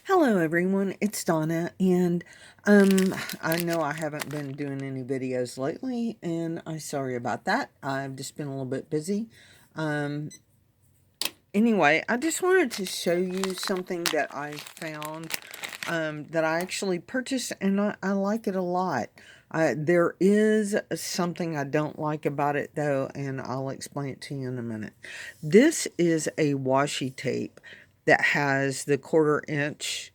Hello everyone, it's Donna, and I know I haven't been doing any videos lately, and I'm sorry about that. I've just been a little bit busy. Um, anyway, I just wanted to show you something that I found that I actually purchased, and I like it a lot. There is something I don't like about it though, and I'll explain it to you in a minute. This is a washi tape that has the 1/4 inch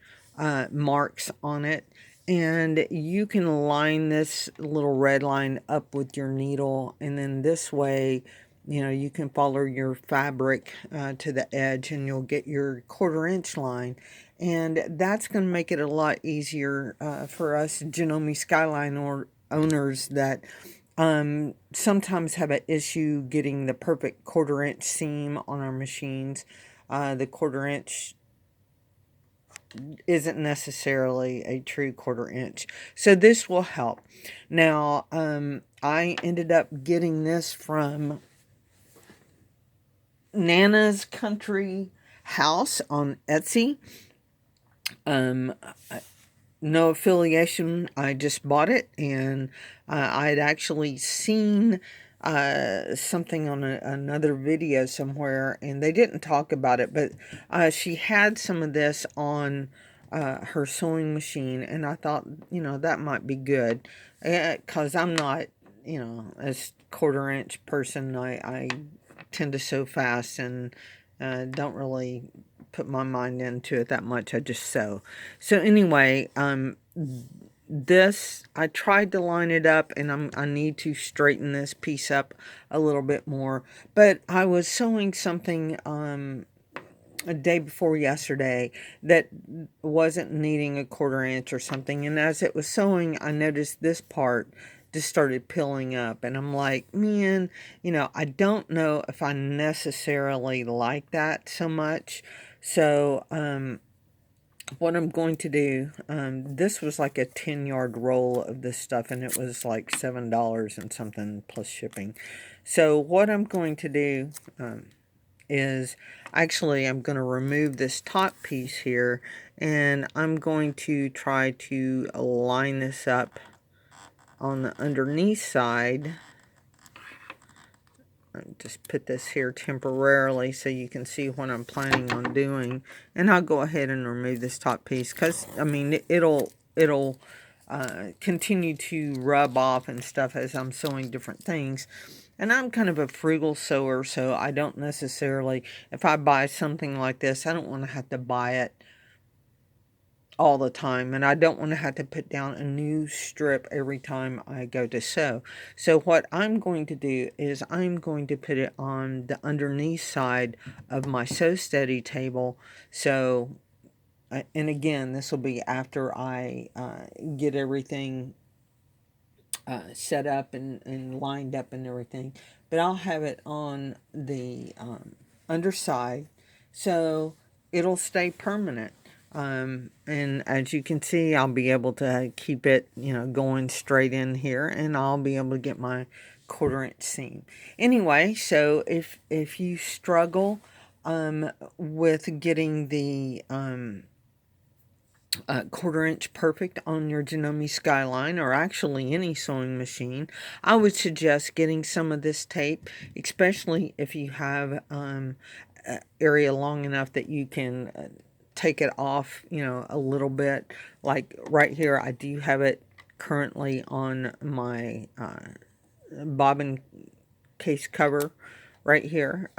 marks on it, and you can line this little red line up with your needle, and then this way, you can follow your fabric to the edge, and you'll get your 1/4 inch line, and that's going to make it a lot easier for us Janome Skyline or owners that sometimes have an issue getting the perfect 1/4 inch seam on our machines. The 1/4 inch isn't necessarily a true 1/4 inch. So this will help. Now, I ended up getting this from Nana's Country House on Etsy. Um, no affiliation. I just bought it, and I'd actually seen something on another video somewhere, and they didn't talk about it, but she had some of this on her sewing machine, and I thought, that might be good, because I'm not, a 1/4 inch person. I tend to sew fast, and don't really put my mind into it that much. I just sew. So anyway, this, I tried to line it up, and I need to straighten this piece up a little bit more. But I was sewing something a day before yesterday that wasn't needing a 1/4 inch or something, and as it was sewing, I noticed this part just started peeling up, and I'm like, man, I don't know if I necessarily like that so much. So what I'm going to do, this was like a 10-yard roll of this stuff, and it was like $7 and something plus shipping. So what I'm going to do is, actually, I'm going to remove this top piece here, and I'm going to try to line this up on the underneath side. Just put this here temporarily so you can see what I'm planning on doing, and I'll go ahead and remove this top piece, because I mean it'll continue to rub off and stuff as I'm sewing different things. And I'm kind of a frugal sewer, so I don't necessarily, if I buy something like this, I don't want to have to buy it all the time, and I don't want to have to put down a new strip every time I go to sew. So what I'm going to do is I'm going to put it on the underneath side of my Sew Steady table. So, and again, this will be after I get everything set up and lined up and everything, but I'll have it on the underside, so it'll stay permanent. And as you can see, I'll be able to keep it, going straight in here, and I'll be able to get my 1/4 inch seam. Anyway, so if you struggle with getting the 1/4 inch perfect on your Janome Skyline, or actually any sewing machine, I would suggest getting some of this tape, especially if you have area long enough that you can take it off, a little bit. Like right here, I do have it currently on my bobbin case cover right here.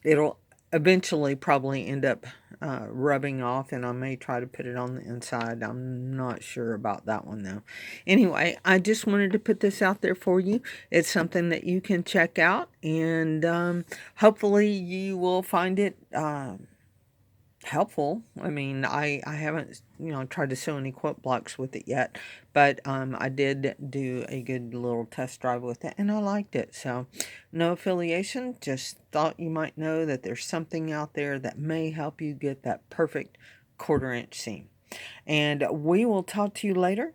It'll eventually probably end up rubbing off, and I may try to put it on the inside. I'm not sure about that one though. Anyway, I just wanted to put this out there for you. It's something that you can check out, and hopefully you will find it helpful. I mean, I haven't, tried to sew any quote blocks with it yet, but I did do a good little test drive with it, and I liked it. So no affiliation, just thought you might know that there's something out there that may help you get that perfect 1/4 inch seam. And we will talk to you later.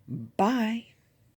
Bye.